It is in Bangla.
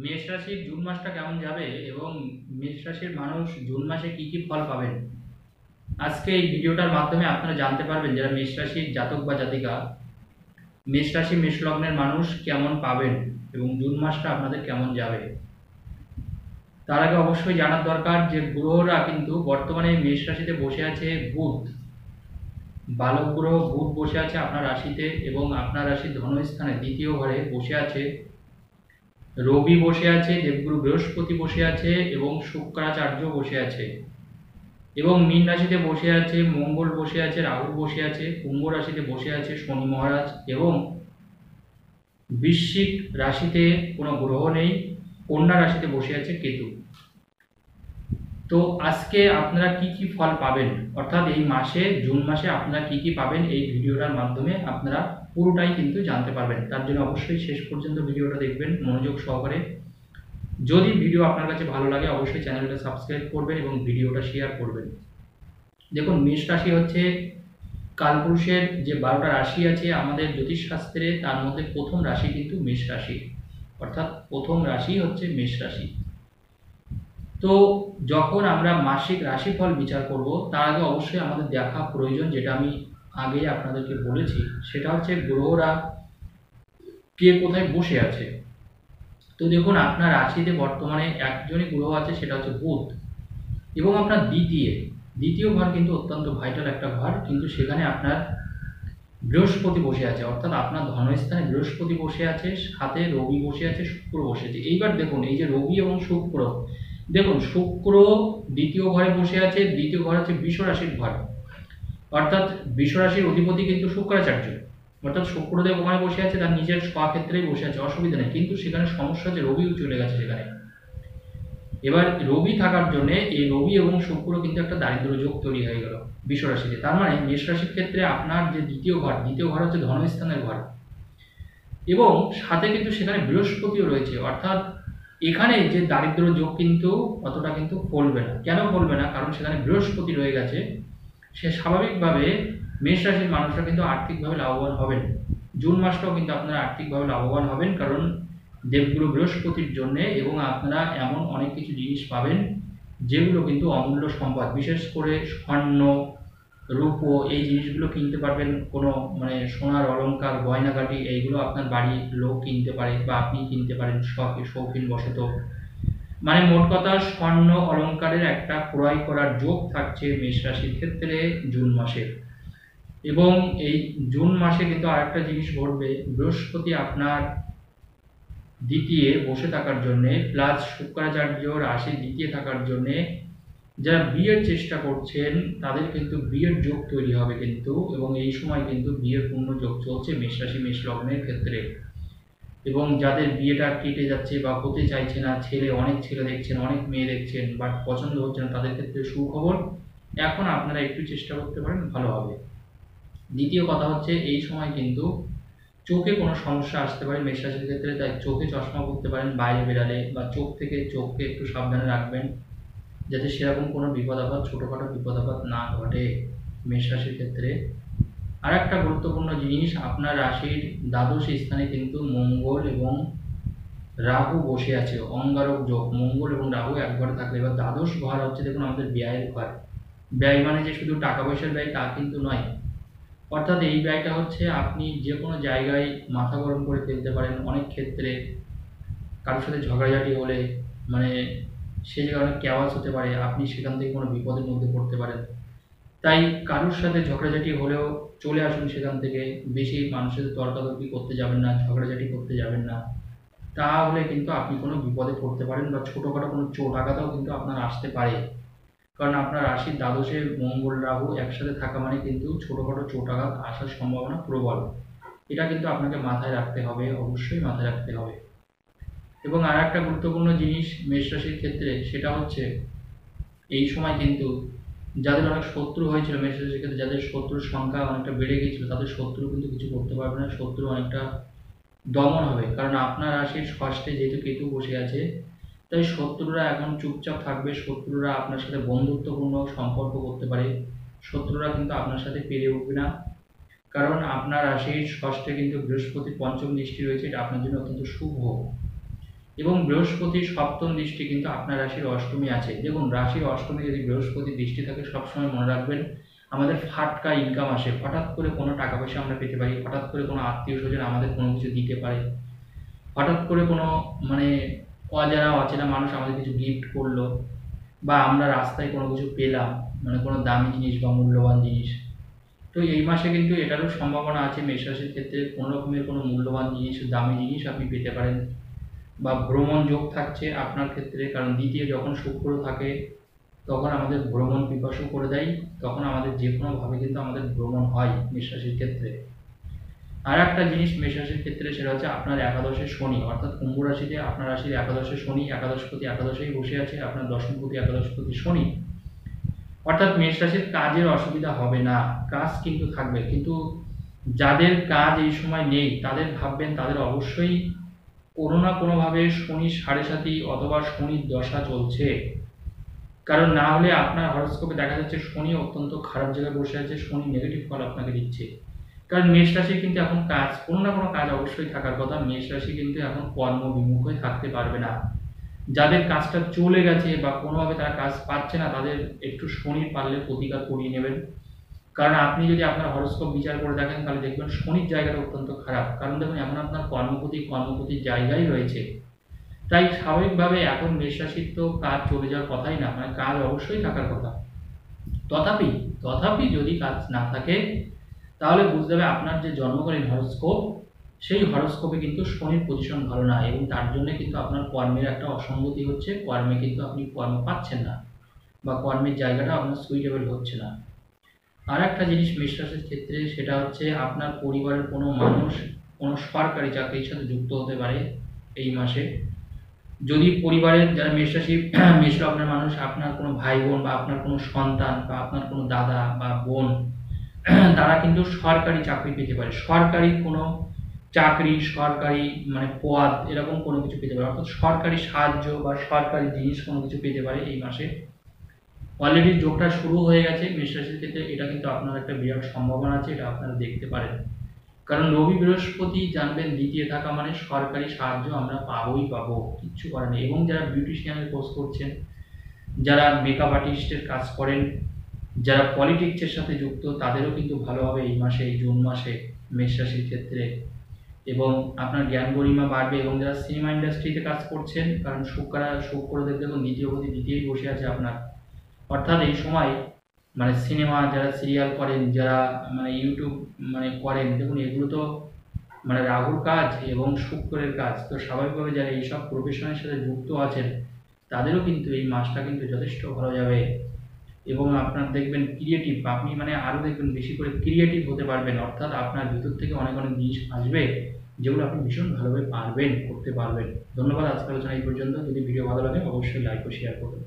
মেষ রাশির জুন মাসটা কেমন যাবে এবং মেষ রাশির মানুষ জুন মাসে কি কি ফল পাবেন, আজকে এই ভিডিওটার মাধ্যমে আপনারা জানতে পারবেন যারা মেষ রাশির জাতক বা জাতিকা, মেষ রাশি মেষ লগ্নের মানুষ কেমন পাবেন এবং জুন মাসটা আপনাদের কেমন যাবে। তার আগে অবশ্যই জানার দরকার যে গ্রহরা কিন্তু বর্তমানে মেষ রাশিতে বসে আছে বুধ, বালক গ্রহ বুধ বসে আছে আপনার রাশিতে এবং আপনার রাশির ধনস্থানে দ্বিতীয় ঘরে বসে আছে রবি বসে আছে, দেবগুরু বৃহস্পতি বসে আছে এবং শুক্রাচার্য বসে আছে এবং মীন রাশিতে বসে আছে মঙ্গল বসে আছে, রাহু বসে আছে, কুম্ভ রাশিতে বসে আছে শনি মহারাজ এবং বৃশ্চিক রাশিতে কোনো গ্রহ নেই, কন্যা রাশিতে বসে আছে কেতু। তো আজকে আপনারা কি কি ফল পাবেন, অর্থাৎ এই মাসে জুন মাসে আপনারা কি কি পাবেন এই ভিডিওটার মাধ্যমে আপনারা পুরোটাই কিন্তু জানতে পারবেন। তার জন্য অবশ্যই শেষ পর্যন্ত ভিডিওটা দেখবেন মনোযোগ সহকারে। যদি ভিডিও আপনার কাছে ভালো লাগে অবশ্যই চ্যানেলটা সাবস্ক্রাইব করবেন এবং ভিডিওটা শেয়ার করবেন। দেখুন, মেষ রাশি হচ্ছে কালপুরুষের যে 12টা রাশি আছে আমাদের জ্যোতিষশাস্ত্রে, তার মধ্যে প্রথম রাশি কিন্তু মেষ রাশি, অর্থাৎ প্রথম রাশি হচ্ছে মেষ রাশি। তো যখন আমরা মাসিক রাশিফল বিচার করব তার আগে অবশ্যই আমাদের দেখা প্রয়োজন, যেটা আমি আগে আপনাদেরকে বলেছি, সেটা হচ্ছে গ্রহরা কে কোথায় বসে আছে। তো দেখুন, আপনার রাশিতে বর্তমানে একজনই গ্রহ আছে, সেটা হচ্ছে বুধ, এবং আপনার দ্বিতীয় ঘর কিন্তু অত্যন্ত ভাইটাল একটা ঘর, কিন্তু সেখানে আপনার বৃহস্পতি বসে আছে, অর্থাৎ আপনার ধনস্থানে বৃহস্পতি বসে আছে, সাথে রবি বসে আছে, শুক্র বসে আছে। এইবার দেখুন, এই যে রবি এবং শুক্র, দেখুন শুক্র দ্বিতীয় ঘরে বসে আছে, দ্বিতীয় ঘর হচ্ছে বৃষ রাশির ঘর, অর্থাৎ বৃষ রাশির অধিপতি কিন্তু শুক্রাচার্য, অর্থাৎ শুক্রদেব ওখানে বসে আছে, তার নিজের স্বক্ষেত্রেই বসে আছে, অসুবিধা নেই। কিন্তু সেখানে সমস্যা হচ্ছে রবিও চলে গেছে সেখানে। এবার রবি থাকার জন্য এই রবি এবং শুক্র কিন্তু একটা দারিদ্র যোগ তৈরি হয়ে গেল বৃষ রাশিতে। তার মানে মেষ রাশির ক্ষেত্রে আপনার যে দ্বিতীয় ঘর হচ্ছে ধনস্থানের ঘর, এবং সাথে কিন্তু সেখানে বৃহস্পতিও রয়েছে, অর্থাৎ এখানে যে দারিদ্র যোগ কিন্তু অতটা কিন্তু ফলবে না। কেন ফলবে না? কারণ সেখানে বৃহস্পতি রয়ে গেছে। সে স্বাভাবিকভাবে মেষ রাশির মানুষরা কিন্তু আর্থিকভাবে লাভবান হবেন। জুন মাসটাও কিন্তু আপনারা আর্থিকভাবে লাভবান হবেন, কারণ দেবগুরু বৃহস্পতির জন্যে, এবং আপনারা এমন অনেক কিছু জিনিস পাবেন যেগুলো কিন্তু অমূল্য সম্পদ, বিশেষ করে স্বর্ণ রূপো এই জিনিসগুলো কিনতে পারবেন। কোনো সোনার অলংকার গয়নাগাটি এইগুলো আপনার বাড়ির লোক কিনতে পারে বা আপনি কিনতে পারেন শখে শৌখিন বশত। মোট কথা স্বর্ণ অলংকারের একটা ক্রয় করার যোগ থাকছে মেষ রাশির ক্ষেত্রে জুন মাসে। এবং এই জুন মাসে কিন্তু আরেকটা জিনিস ঘটবে, বৃহস্পতি আপনার দ্বিতীয় বসে থাকার জন্যে, প্লাস শুক্রাচার্য রাশি দ্বিতীয় থাকার জন্যে যারা বিয়ের চেষ্টা করছেন তাদের কিন্তু বিয়ের যোগ তৈরি হবে কিন্তু, এবং এই সময় কিন্তু বিয়ের পূর্ণ যোগ চলছে মেষ রাশি মেষ লগ্নের ক্ষেত্রে। এবং যাদের বিয়েটা কেটে যাচ্ছে বা হতে চাইছে না, অনেক ছেলে দেখছেন, অনেক মেয়ে দেখছেন, বাট পছন্দ হচ্ছে না, তাদের ক্ষেত্রে সুখবর, এখন আপনারা একটু চেষ্টা করতে পারেন, ভালো হবে। দ্বিতীয় কথা হচ্ছে এই সময় কিন্তু চোখে কোনো সমস্যা আসতে পারে মেষ রাশির ক্ষেত্রে, তাই চোখে চশমা পরতে পারেন বাইরে বেরালে, বা চোখকে একটু সাবধানে রাখবেন যাতে সেরকম কোনো বিপদ আপদ, ছোটোখাটো বিপদ আপদ না ঘটে মেষ রাশির ক্ষেত্রে। আর একটা গুরুত্বপূর্ণ জিনিস, আপনার রাশির দ্বাদশ স্থানে কিন্তু মঙ্গল এবং রাহু বসে আছে, অঙ্গারক যোগ, মঙ্গল এবং রাহু এক ঘরে থাকলে। এবার দ্বাদশ ঘর হচ্ছে দেখুন আমাদের ব্যয়ের ঘর। ব্যয় মানে যে শুধু টাকা পয়সার ব্যয় তা কিন্তু নয়, অর্থাৎ এই ব্যয়টা হচ্ছে আপনি যে কোনো জায়গায় মাথা গরম করে ফেলতে পারেন। অনেক ক্ষেত্রে কারোর সাথে ঝগড়াঝাটি হলে সে জায়গায় অনেক ক্যাওয়াস হতে পারে, আপনি সেখান থেকে কোনো বিপদের মধ্যে পড়তে পারেন। তাই কারোর সাথে ঝগড়াঝাটি হলেও চলে আসুন সেখান থেকে, বেশি মানুষের তর্কাতর্কি করতে যাবেন না, ঝগড়াঝাটি করতে যাবেন না, তাহলে কিন্তু আপনি কোনো বিপদে পড়তে পারেন বা ছোটোখাটো কোনো চোট আঘাতও কিন্তু আপনার আসতে পারে। কারণ আপনার রাশির দ্বাদশে মঙ্গল রাহু একসাথে থাকা মানে কিন্তু ছোটোখাটো চোট আঘাত আসার সম্ভাবনা প্রবল। এটা কিন্তু আপনাকে মাথায় রাখতে হবে, অবশ্যই মাথায় রাখতে হবে। এবং আর একটা গুরুত্বপূর্ণ জিনিস মেষ রাশির ক্ষেত্রে, সেটা হচ্ছে এই সময় কিন্তু যাদের অনেক শত্রু হয়েছিল মেষ রাশির ক্ষেত্রে, যাদের শত্রুর সংখ্যা অনেকটা বেড়ে গিয়েছিল, তাদের শত্রু কিন্তু কিছু করতে পারবে না, শত্রু অনেকটা দমন হবে। কারণ আপনার রাশির ষষ্ঠে যেহেতু কেতু বসে আছে, তাই শত্রুরা এখন চুপচাপ থাকবে। শত্রুরা আপনার সাথে বন্ধুত্বপূর্ণ সম্পর্ক করতে পারে, শত্রুরা কিন্তু আপনার সাথে পেরে উঠবে না। কারণ আপনার রাশির ষষ্ঠে কিন্তু বৃহস্পতির পঞ্চম দৃষ্টি রয়েছে, এটা আপনার জন্য অত্যন্ত শুভ। এবং বৃহস্পতির সপ্তম দৃষ্টি কিন্তু আপনার রাশির অষ্টমী আছে। দেখুন, রাশির অষ্টমী যদি বৃহস্পতির দৃষ্টি থাকে, সবসময় মনে রাখবেন আমাদের ফাটকা ইনকাম আসে। হঠাৎ করে কোনো টাকা পয়সা আমরা পেতে পারি, হঠাৎ করে কোনো আত্মীয় স্বজন আমাদের কোনো কিছু দিতে পারে, হঠাৎ করে কোনো মানে অজানা অচেনা মানুষ আমাদের কিছু গিফট করলো, বা আমরা রাস্তায় কোনো কিছু পেলাম, মানে কোনো দামি জিনিস বা মূল্যবান জিনিস। তো এই মাসে কিন্তু এটারও সম্ভাবনা আছে মেষ রাশির ক্ষেত্রে কোনো রকমের কোনো মূল্যবান জিনিস, দামি জিনিস আপনি পেতে পারেন, বা ভ্রমণ যোগ থাকছে আপনার ক্ষেত্রে। কারণ দ্বিতীয় যখন শুক্র থাকে তখন আমাদের ভ্রমণ পিপাসু করে দেয়, তখন আমাদের যে কোনোভাবে কিন্তু আমাদের ভ্রমণ হয় মেষ রাশির ক্ষেত্রে। আর একটা জিনিস মেষ রাশির ক্ষেত্রে, সেটা হচ্ছে আপনার একাদশে শনি, অর্থাৎ কুম্ভ রাশিতে আপনার রাশির একাদশে শনি, একাদশপতি একাদশেই বসে আছে, আপনার দশমপতি একাদশপতি শনি। অর্থাৎ মেষ রাশির কাজের অসুবিধা হবে না, কাজ কিন্তু থাকবে। কিন্তু যাদের কাজ এই সময় নেই তাদের ভাববেন তাদের অবশ্যই কোনো না কোনোভাবে শনি সাড়ে সাতি অথবা শনির দশা চলছে। কারণ না হলে আপনার হরোস্কোপে দেখা যাচ্ছে শনি অত্যন্ত খারাপ জায়গায় বসে আছে, শনি নেগেটিভ ফল আপনাকে দিচ্ছে। কারণ মেষ রাশির কিন্তু এখন কাজ, কোনো না কোনো কাজ অবশ্যই থাকার কথা। মেষ রাশি কিন্তু এখন কর্মবিমুখ হয়ে থাকতে পারবে না। যাদের কাজটা চলে গেছে বা কোনোভাবে তারা কাজ পাচ্ছে না, তাদের একটু শনির পারলে প্রতিকার করিয়ে নেবেন। কারণ আপনি যদি আপনার হরোস্কোপ বিচার করে দেখেন তাহলে দেখবেন শনির জায়গাটা অত্যন্ত খারাপ। কারণ দেখুন, এখন আপনার কর্মপতির জায়গায় রয়েছে। তাই স্বাভাবিকভাবে এখন মেষ রাশির তো কাজ চলে যাওয়ার কথাই না, মানে কাজ অবশ্যই থাকার কথা। তথাপি তথাপি যদি কাজ না থাকে তাহলে বুঝতে হবে আপনার যে জন্মকালীন হরোস্কোপ, সেই হরোস্কোপে কিন্তু শনির পজিশন ভালো না, এবং তার জন্য কিন্তু আপনার কর্মের একটা অসঙ্গতি হচ্ছে, কর্মে কিন্তু আপনি কর্ম পাচ্ছেন না, বা কর্মের জায়গাটা আপনার সুইটেবল হচ্ছে না। আর একটা জিনিস মেষ রাশির ক্ষেত্রে, সেটা হচ্ছে আপনার পরিবারের কোনো মানুষ কোনো সরকারি চাকরির সাথে যুক্ত হতে পারে এই মাসে। যদি পরিবারের যারা মেষ রাশি মেষ লগ্নের মানুষ, আপনার কোনো ভাই বোন বা আপনার কোনো সন্তান বা আপনার কোনো দাদা বা বোন, তারা কিন্তু সরকারি চাকরি পেতে পারে, সরকারি কোনো চাকরি, সরকারি মানে পদ, এরকম কোনো কিছু পেতে পারে, অর্থাৎ সরকারি সাহায্য বা সরকারি জিনিস কোনো কিছু পেতে পারে এই মাসে। অলরেডি যোগটা শুরু হয়ে গেছে মেষ রাশির ক্ষেত্রে, এটা কিন্তু আপনার একটা বিরাট সম্ভাবনা আছে, এটা আপনারা দেখতে পারেন। কারণ রবি বৃহস্পতি জানবেন দ্বিতীয় থাকা মানে সরকারি সাহায্য আমরা পাবোই পাবো, কিচ্ছু করার নেই। এবং যারা বিউটিশিয়ানের কোর্স করছেন, যারা মেকআপ আর্টিস্টের কাজ করেন, যারা পলিটিক্সের সাথে যুক্ত, তাদেরও কিন্তু ভালো হবে এই মাসে, এই জুন মাসে মেষ রাশির ক্ষেত্রে। এবং আপনার জ্ঞান গরিমা বাড়বে। এবং যারা সিনেমা ইন্ডাস্ট্রিতে কাজ করছেন, কারণ শুক্র দেখুন দ্বিতীয় বসে আছে আপনার, অর্থাৎ এই সময় মানে সিনেমা যারা সিরিয়াল করেন, যারা মানে ইউটিউব মানে করেন, দেখুন এগুলো তো মানে রাহুর কাজ এবং শুক্রের কাজ। তো স্বাভাবিকভাবে যারা এইসব প্রফেশনের সাথে যুক্ত আছেন তাদেরও কিন্তু এই মাসটা কিন্তু যথেষ্ট ভালো যাবে। এবং আপনার দেখবেন ক্রিয়েটিভ, আপনি মানে আরও দেখবেন বেশি করে ক্রিয়েটিভ হতে পারবেন, অর্থাৎ আপনার ভিতর থেকে অনেক অনেক জিনিস আসবে যেগুলো আপনি ভীষণ ভালোভাবে করতে পারবেন। ধন্যবাদ, আজকের আলোচনা এই পর্যন্ত। যদি ভিডিও ভালো লাগে অবশ্যই লাইক ও শেয়ার করবেন।